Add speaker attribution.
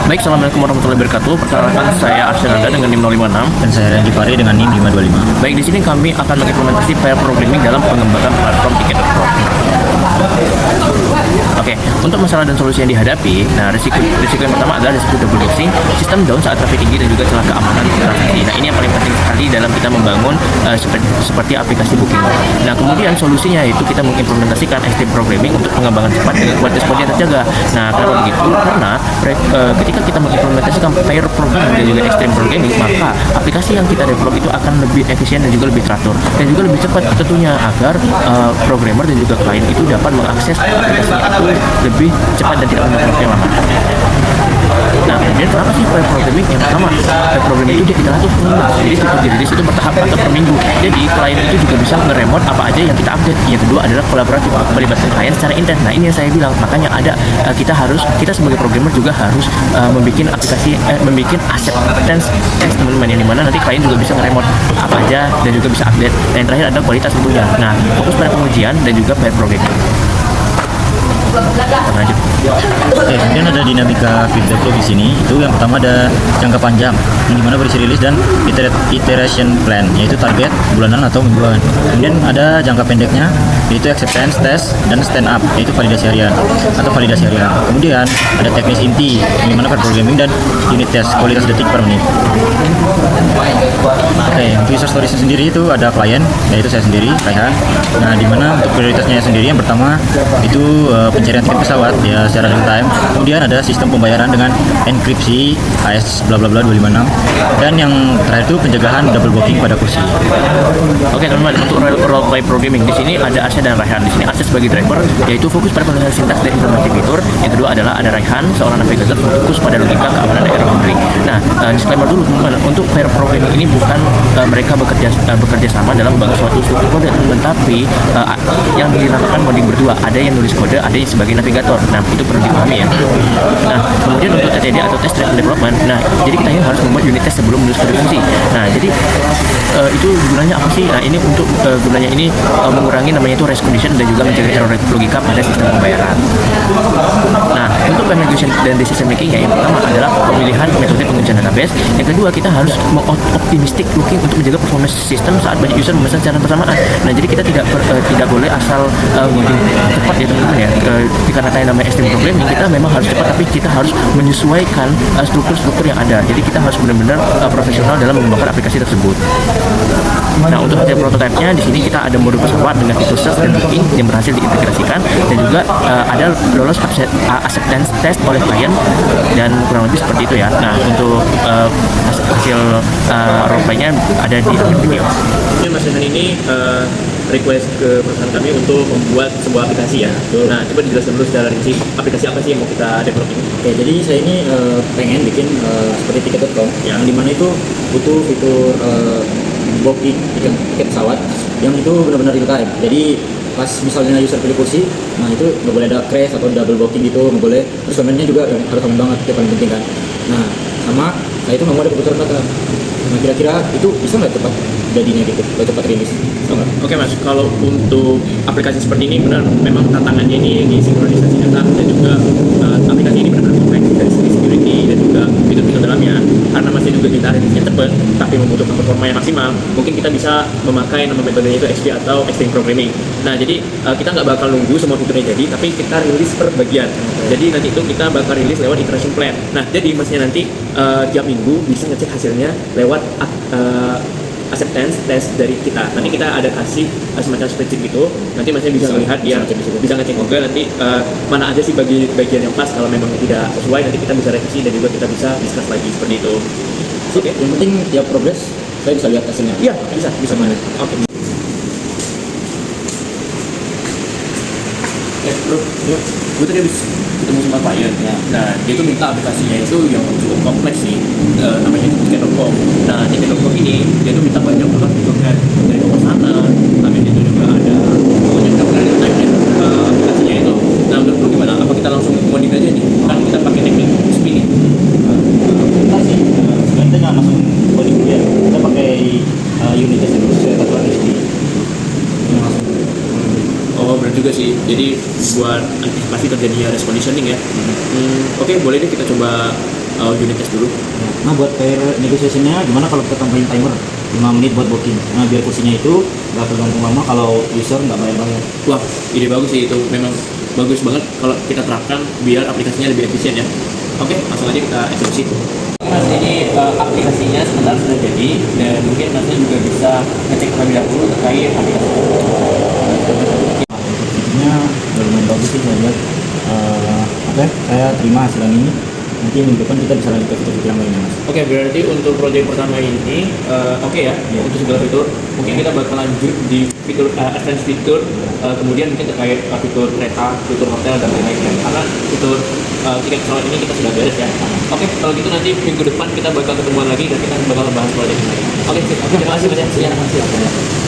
Speaker 1: Baik, assalamualaikum warahmatullahi wabarakatuh. Perkenalkan, saya Arsyanda dengan NIM 056.
Speaker 2: Dan saya Randy Fahri dengan NIM 525.
Speaker 1: Baik, di sini kami akan mengimplementasi pair programming dalam pengembangan platform Tiket.com. Oke, untuk masalah dan solusi yang dihadapi, nah risiko yang pertama adalah risiko double boxing, sistem down saat traffic tinggi dan juga celah keamanan transaksi. Nah, ini yang paling penting sekali dalam kita membangun seperti aplikasi booking. Nah, kemudian solusinya yaitu kita mengimplementasikan extreme programming untuk pengembangan cepat dengan kualitas kode yang terjaga. Nah, kalau begitu, karena ketika kita mengimplementasikan pair programming dan juga extreme programming, maka aplikasi yang kita develop itu akan lebih efisien dan juga lebih teratur dan juga lebih cepat tentunya, agar programmer dan juga klien itu dapat mengakses aplikasinya itu lebih cepat dan tidak memakan waktu yang lama. Nah, kemudian kenapa sih pair programming? Yang pertama, pair programming itu kita atur per minggu. Jadi fitur dirilis itu bertahap atau per minggu. Jadi klien itu juga bisa nge-remote apa aja yang kita update. Yang kedua adalah kolaboratif, melibatkan klien secara intens. Nah, ini yang saya bilang, makanya kita sebagai programmer juga harus membuat aplikasi, membuat acceptance test teman-teman, yang dimana nanti klien juga bisa nge-remote apa aja dan juga bisa update. Dan yang terakhir adalah kualitas tentunya. Nah, fokus pada pengujian dan juga pair programming. Lanjut.
Speaker 2: Oke, kemudian ada dinamika feedback loop di sini. Itu yang pertama ada jangka panjang, yang dimana berisi rilis dan iteration plan, yaitu target bulanan atau mingguan. Kemudian ada jangka pendeknya, yaitu acceptance test dan stand up, yaitu validasi harian atau validasi harian. Kemudian ada teknis inti, yang dimana pair programming dan unit test, kualitas detik per menit. Oke, untuk user stories sendiri itu ada klien, yaitu saya sendiri, Kaihan. Nah, dimana untuk prioritasnya sendiri yang pertama itu pencarian tiket pesawat ya secara real time. Kemudian ada sistem pembayaran dengan enkripsi AS bla bla bla 256, dan yang terakhir itu pencegahan double booking pada kursi.
Speaker 1: Oke teman-teman, untuk role play programming di sini ada Arsya dan Raihan. Di sini Arsya sebagai driver, yaitu fokus pada pengenalan sintaks dan implementasi fitur. Yang kedua adalah ada Raihan, seorang navigator, fokus pada logika keamanan dan error handling. Nah, disclaimer dulu teman-teman, untuk pair programming ini bukan mereka bekerja sama dalam membangun suatu struktur kode, tetapi yang dilakukan coding berdua. Ada yang nulis kode, ada yang sebagai navigator. Nah, itu perlu dipahami ya. Nah, kemudian untuk TTD atau test driven development, nah jadi kita harus membuat unit test sebelum menulis kode fungsi. Nah, jadi itu gunanya apa sih? Nah, ini untuk gunanya ini mengurangi namanya itu race condition dan juga mencegah error logika pada sistem pembayaran. Nah, untuk navigation dan decision making, yang pertama adalah pemilihan metode pengujian database. Yang kedua, kita harus optimistic looking untuk menjaga performance sistem saat banyak user memesan secara bersamaan. Nah, jadi kita tidak boleh asal ngoding cepat ya teman-teman ya. Dikarenakan namanya extreme programming, kita memang harus cepat, tapi kita harus menyesuaikan struktur-struktur yang ada. Jadi kita harus benar-benar profesional dalam mengembangkan aplikasi tersebut. Nah, untuk hasil prototipe-nya di sini kita ada mode pesawat dengan fitur search dan booking yang berhasil diintegrasikan, dan juga ada lolos acceptance test oleh klien, dan kurang lebih seperti itu ya. Nah, untuk hasil role-play-nya ada di akhir video. Ini Mas Rehan ini request ke perusahaan kami untuk membuat sebuah aplikasi ya. Nah, coba dijelaskan dulu secara rinci aplikasi apa sih yang mau kita develop ini.
Speaker 2: Oke, jadi saya ini pengen bikin seperti Tiket.com, yang dimana itu butuh fitur booking tiket pesawat yang itu benar-benar real time. Jadi pas misalnya user pilih kursi, nah itu nggak boleh ada crash atau double booking gitu, nggak boleh. Terus komennya juga harus aman banget, itu paling penting kan. Nah, sama saya itu nggak mau ada kebocoran data. Nah, kira-kira itu bisa nggak cepat jadinya gitu, nggak cepat rilis?
Speaker 1: Oke Mas, kalau untuk aplikasi seperti ini benar memang tantangannya ini di sinkronisasi data, dan juga aplikasi ini benar-benar kompleks dari segi security dan juga fitur-fitur dalamnya. Karena masih juga kita rilisnya cepat tapi membutuhkan performa yang maksimal, mungkin kita bisa memakai nama metodenya itu XP atau Extreme Programming. Nah, jadi kita nggak bakal nunggu semua fiturnya jadi, tapi kita rilis per bagian. Jadi nanti itu kita bakal rilis lewat iteration plan. Nah, jadi masnya nanti tiap minggu bisa ngecek hasilnya lewat acceptance test dari kita. Nanti kita ada kasih semacam spreadsheet gitu. Nanti masnya bisa melihat ya, bisa ngecek juga nanti mana aja sih bagian yang pas. Kalau memang tidak sesuai, nanti kita bisa revisi dan juga kita bisa discuss lagi seperti itu.
Speaker 2: Oke, yang penting tiap progres saya bisa lihat hasilnya.
Speaker 1: Iya, bisa mana. Oke. Bro, gue tadi habis ketemu sama klien ya. Nah, dia tuh minta aplikasinya itu yang cukup kompleks sih, namanya Tiket.com. Nah, Tiket.com ini dia tuh minta banyak banget fiturnya dari pemesanan, tapi itu juga ada pokoknya kita pernah lihat aplikasinya itu. Nah, menurut lu gimana? Apa kita langsung coding aja nih? Kan kita pakai teknik spinning.
Speaker 2: Kita sih sebenarnya nggak langsung coding dulu ya. Kita pakai unit test dulu sesuai peraturan SPI.
Speaker 1: Oh, benar juga sih. Jadi buat antisipasi terjadinya race conditioning ya. Oke, boleh deh kita coba unit test dulu.
Speaker 2: Nah, buat pair negotiation-nya gimana kalau kita tambahin timer 5 menit buat booking. Nah, biar kursinya itu nggak tergantung lama kalau user nggak bayar-bayar.
Speaker 1: Wah, ide bagus sih itu. Memang bagus banget kalau kita terapkan biar aplikasinya lebih efisien ya. Oke, langsung aja kita eksekusi. Mas, ini aplikasinya sebentar sudah jadi dan mungkin Mas juga bisa ngecek terlebih dahulu terkait aplikasi.
Speaker 2: Aplikasinya lumayan bagus sih saya lihat. Oke, saya terima hasil ini. Nanti minggu depan kita bisa lanjut ke fitur-fitur yang lainnya, Mas.
Speaker 1: Oke, berarti untuk proyek pertama ini oke ya, untuk segala fitur. Mungkin kita bakal lanjut di fitur advance fitur, kemudian mungkin terkait fitur kereta, fitur hotel dan lain-lainnya. Karena fitur tiket pesawat ini kita sudah beres ya. Oke, kalau gitu nanti minggu depan kita bakal ketemuan lagi dan kita bakal bahas proyek ini lagi. Oke, terima kasih Mas ya.
Speaker 2: Terima kasih.